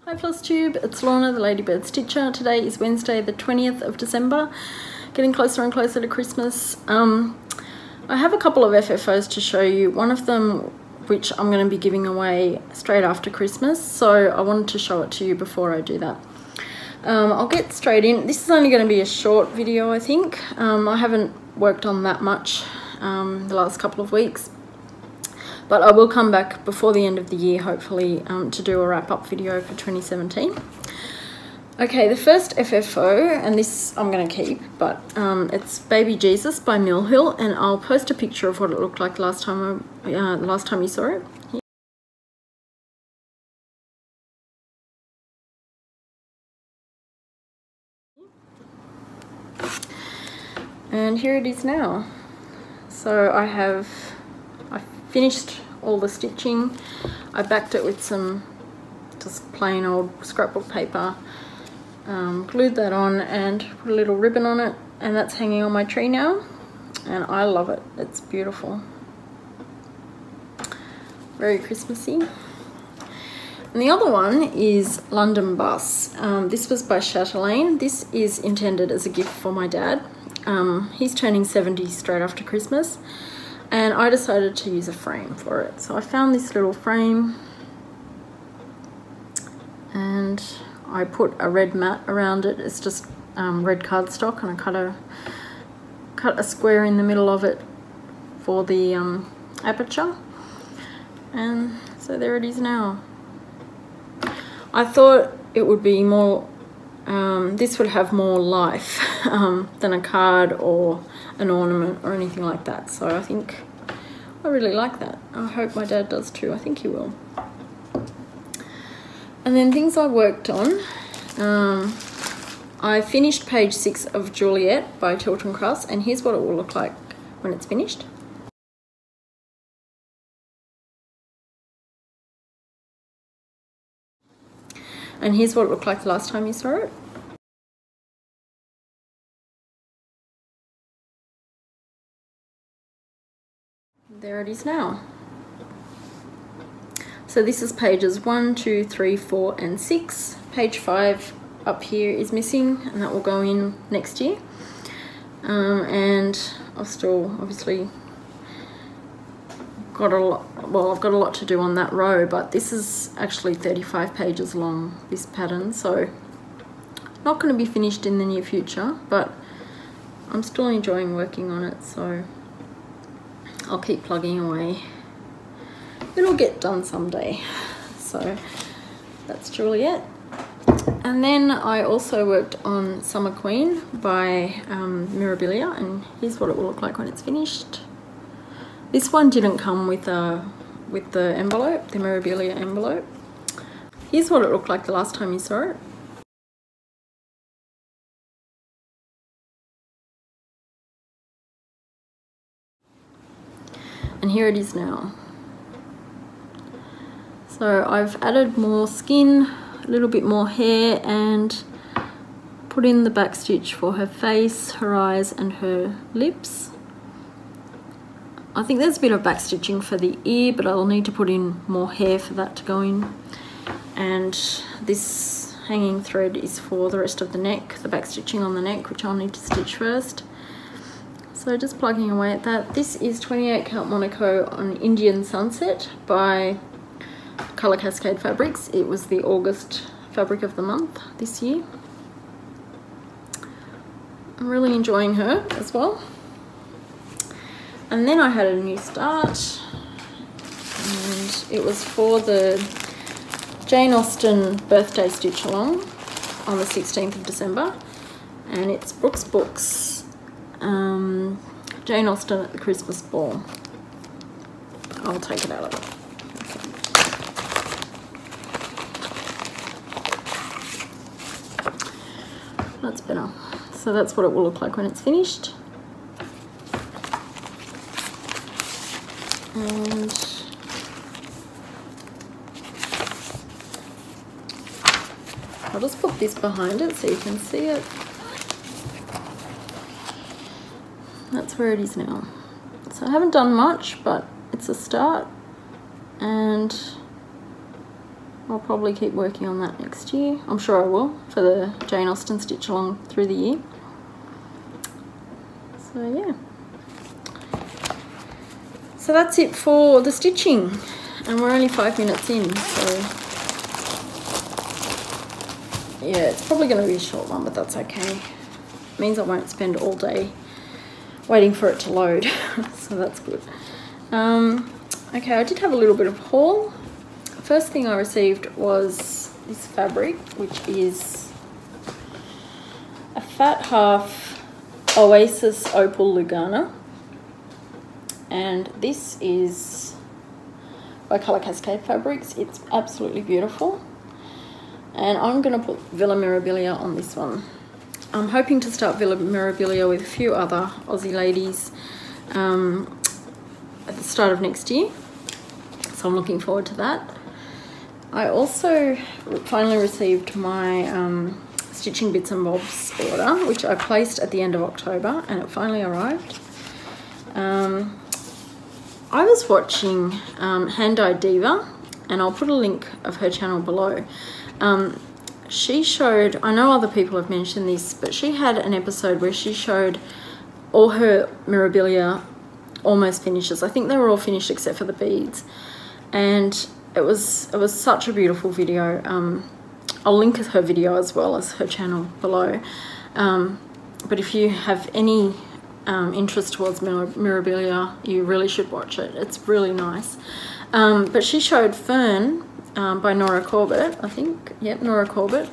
Hi FlossTube, it's Lorna, the Ladybird Stitcher. Today is Wednesday the 20th of December, getting closer and closer to Christmas. I have a couple of FFOs to show you, one of them which I'm going to be giving away straight after Christmas, so I wanted to show it to you before I do that. I'll get straight in. This is only going to be a short video, I think. I haven't worked on that much the last couple of weeks. But I will come back before the end of the year, hopefully, to do a wrap-up video for 2017. Okay, the first FFO, and this I'm going to keep, but it's Baby Jesus by Mill Hill, and I'll post a picture of what it looked like last time you saw it. And here it is now. So I finished all the stitching. I backed it with some just plain old scrapbook paper, glued that on and put a little ribbon on it, and that's hanging on my tree now, and I love it. It's beautiful, very Christmassy. And the other one is London Bus. This was by Chatelaine. This is intended as a gift for my dad. He's turning 70 straight after Christmas, and I decided to use a frame for it. So I found this little frame and I put a red mat around it. It's just red cardstock, and I cut a square in the middle of it for the aperture, and so there it is now. I thought it would be more, this would have more life than a card or an ornament or anything like that, so I think I really like that. I hope my dad does too. I think he will. And then things I worked on, I finished page 6 of Juliet by Tilton, and here's what it will look like when it's finished. And here's what it looked like the last time you saw it. There it is now. So this is pages 1, 2, 3, 4 and 6. Page 5 up here is missing, and that will go in next year. And I've still obviously got a lot, well, I've got a lot to do on that row, but this is actually 35 pages long, this pattern, so not going to be finished in the near future, but I'm still enjoying working on it, so I'll keep plugging away. It'll get done someday. So that's Juliet. And then I also worked on Summer Queen by Mirabilia, and here's what it will look like when it's finished. This one didn't come with the envelope, the Mirabilia envelope. Here's what it looked like the last time you saw it. And here it is now. So I've added more skin, a little bit more hair, and put in the back stitch for her face, her eyes and her lips. I think there's a bit of back stitching for the ear, but I'll need to put in more hair for that to go in. And this hanging thread is for the rest of the neck, the back stitching on the neck, which I'll need to stitch first. So just plugging away at that. This is 28 count Monaco on Indian Sunset by Colour Cascade Fabrics. It was the August fabric of the month this year. I'm really enjoying her as well. And then I had a new start, and it was for the Jane Austen birthday stitch along on the 16th of December, and it's Brooke's Books, Jane Austen at the Christmas Ball. I'll take it out of it. Okay. That's better. So that's what it will look like when it's finished. And I'll just put this behind it so you can see it. That's where it is now. So I haven't done much, but it's a start, and I'll probably keep working on that next year. I'm sure I will, for the Jane Austen stitch along through the year. So yeah. So that's it for the stitching, and we're only 5 minutes in, so yeah, it's probably going to be a short one, but that's okay. It means I won't spend all day waiting for it to load, so that's good. Okay, I did have a little bit of haul. First thing I received was this fabric, which is a fat half Oasis Opal Lugana, and this is by Colour Cascade Fabrics. It's absolutely beautiful, and I'm going to put Villa Mirabilia on this one. I'm hoping to start Villa Mirabilia with a few other Aussie ladies at the start of next year, so I'm looking forward to that. I also finally received my Stitching Bits and Bobs order, which I placed at the end of October, and it finally arrived. I was watching HandDyedDiva, and I'll put a link of her channel below. She showed, I know other people have mentioned this, but she had an episode where she showed all her Mirabilia almost finishes. I think they were all finished except for the beads, and it was such a beautiful video. I'll link her video as well as her channel below. But if you have any interest towards Mirabilia, you really should watch it. It's really nice. But she showed Fern by Nora Corbett, I think. Yep, Nora Corbett,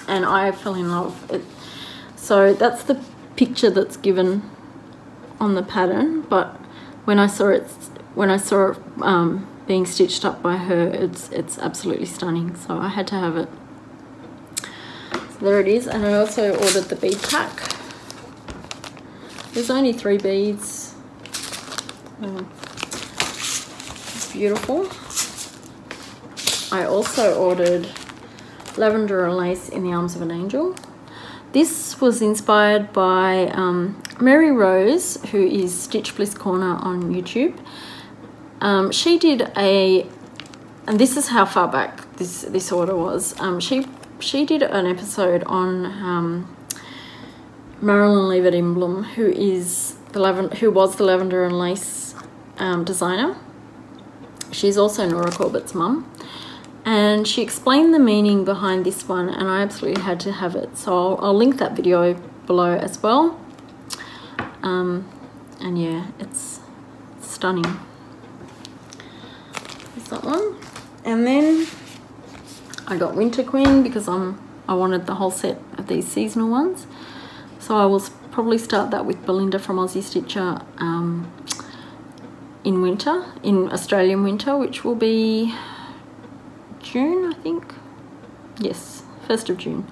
and I fell in love. So that's the picture that's given on the pattern, but when I saw it being stitched up by her, it's absolutely stunning, so I had to have it. So there it is, and I also ordered the bead pack. There's only 3 beads. It's beautiful. I also ordered Lavender and Lace in the Arms of an Angel. This was inspired by Mary Rose, who is Stitch Bliss Corner on YouTube. She did and this is how far back this order was. She did an episode on Marilyn Leavitt Imblum, who was the Lavender and Lace designer. She's also Nora Corbett's mum, and she explained the meaning behind this one, and I absolutely had to have it, so I'll link that video below as well. And yeah, it's stunning. There's that one. And then I got Winter Queen because I wanted the whole set of these seasonal ones, so I will probably start that with Belinda from Aussie Stitcher in winter, in Australian winter, which will be June, I think. Yes, 1st of June.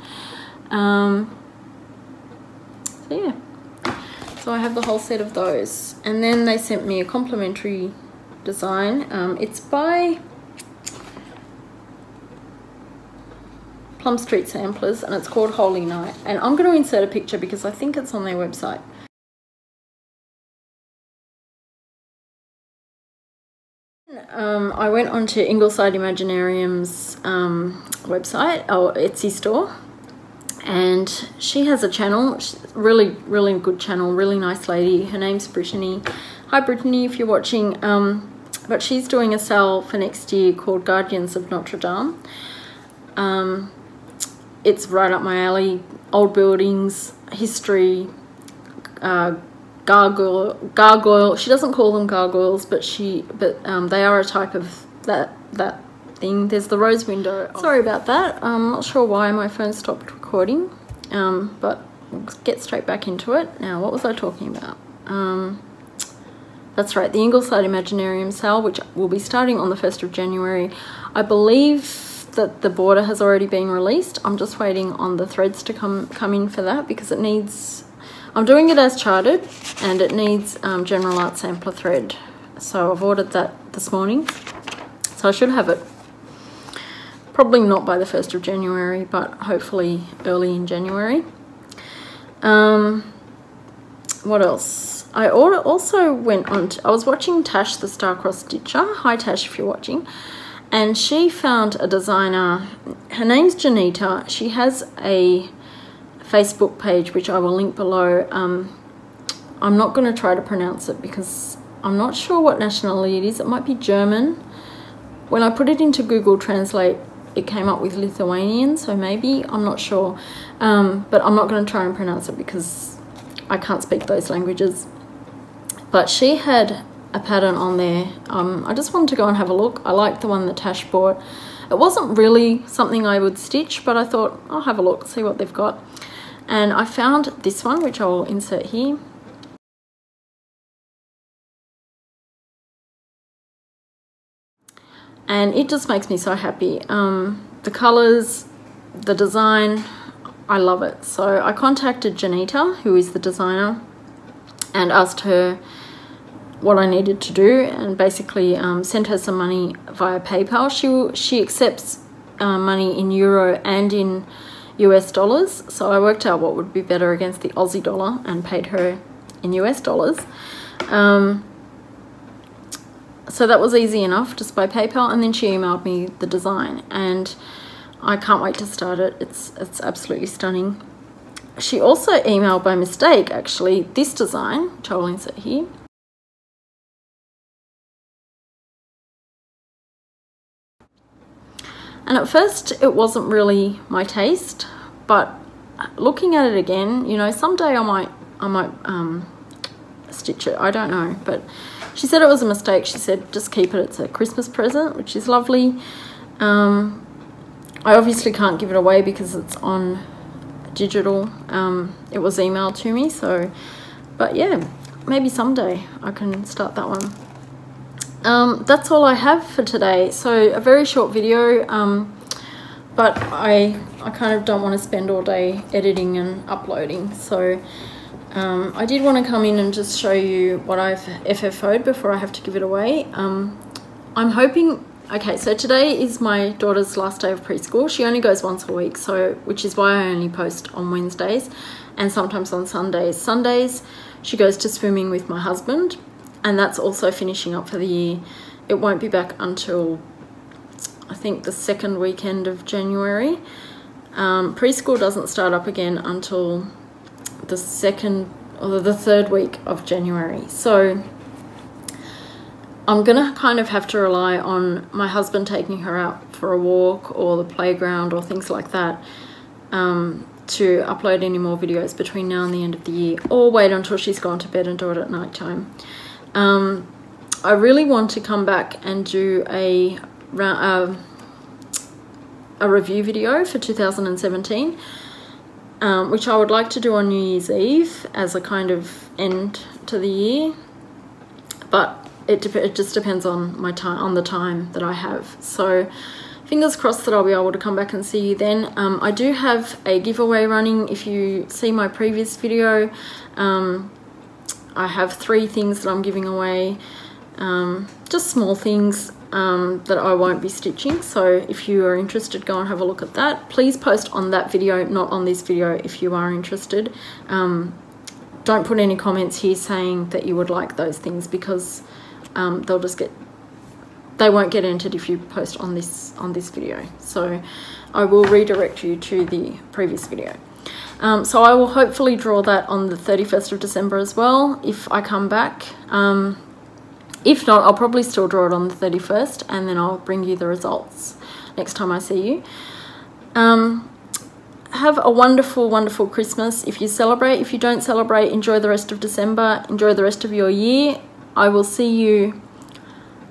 So yeah, so I have the whole set of those, and then they sent me a complimentary design. It's by Plum Street Samplers, and it's called Holy Night, and I'm going to insert a picture because I think it's on their website. I went onto Ingleside Imaginarium's website, or Etsy store, and she has a channel, really good channel, really nice lady. Her name's Brittany. Hi Brittany, if you're watching. But she's doing a sale for next year called Guardians of Notre Dame. It's right up my alley. Old buildings, history, gargoyle. She doesn't call them gargoyles, but they are a type of that thing. There's the rose window. Sorry about that. I'm not sure why my phone stopped recording, but we'll get straight back into it. Now, what was I talking about? That's right, the Ingleside Imaginarium sale, which will be starting on the 1st of January. I believe that the border has already been released. I'm just waiting on the threads to come in for that, because it needs, I'm doing it as charted, and it needs General Art Sampler thread. So I've ordered that this morning. So I should have it probably not by the 1st of January, but hopefully early in January. What else? I also went on I was watching Tash the Star-Crossed Stitcher. Hi Tash, if you're watching. and she found a designer. Her name's Janita. She has a Facebook page which I will link below. I'm not going to try to pronounce it because I'm not sure what nationality it is. It might be German. When I put it into Google Translate, it came up with Lithuanian, so maybe, I'm not sure. But I'm not going to try and pronounce it because I can't speak those languages. But she had a pattern on there. I just wanted to go and have a look. I liked the one that Tash bought. It wasn't really something I would stitch, but I thought I'll have a look, see what they've got. And I found this one, which I will insert here. And it just makes me so happy. The colors, the design, I love it. So I contacted Janita, who is the designer, and asked her what I needed to do, and basically sent her some money via PayPal. She accepts money in euro and in US dollars, so I worked out what would be better against the Aussie dollar and paid her in US dollars. So that was easy enough, just by PayPal, and then she emailed me the design, and I can't wait to start it. It's absolutely stunning. She also emailed by mistake, actually, this design, which I will insert here. And at first it wasn't really my taste, but looking at it again, you know, someday I might stitch it, I don't know. But she said it was a mistake. She said just keep it, it's a Christmas present, which is lovely. I obviously can't give it away because it's on digital. It was emailed to me, so, but yeah, maybe someday I can start that one. That's all I have for today. So a very short video, but I kind of don't want to spend all day editing and uploading. So I did want to come in and just show you what I've FFO'd before I have to give it away. I'm hoping, okay, so today is my daughter's last day of preschool. She only goes once a week, so which is why I only post on Wednesdays and sometimes on Sundays. Sundays she goes to swimming with my husband, and that's also finishing up for the year. It won't be back until I think the second weekend of January. Preschool doesn't start up again until the second or the third week of January. So I'm gonna kind of have to rely on my husband taking her out for a walk or the playground or things like that to upload any more videos between now and the end of the year, or wait until she's gone to bed and do it at night time. I really want to come back and do a review video for 2017, which I would like to do on New Year's Eve as a kind of end to the year, but it just depends on my time, on the time that I have. So fingers crossed that I'll be able to come back and see you then. I do have a giveaway running. If you see my previous video, I have 3 things that I'm giving away, just small things that I won't be stitching. So if you are interested, go and have a look at that. Please post on that video, not on this video, if you are interested. Don't put any comments here saying that you would like those things, because they won't get entered if you post on this video. So I will redirect you to the previous video. So I will hopefully draw that on the 31st of December as well, if I come back. If not, I'll probably still draw it on the 31st, and then I'll bring you the results next time I see you. Have a wonderful, wonderful Christmas if you celebrate. If you don't celebrate, enjoy the rest of December. Enjoy the rest of your year. I will see you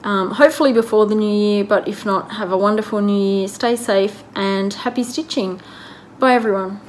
hopefully before the new year, but if not, have a wonderful new year. Stay safe and happy stitching. Bye everyone.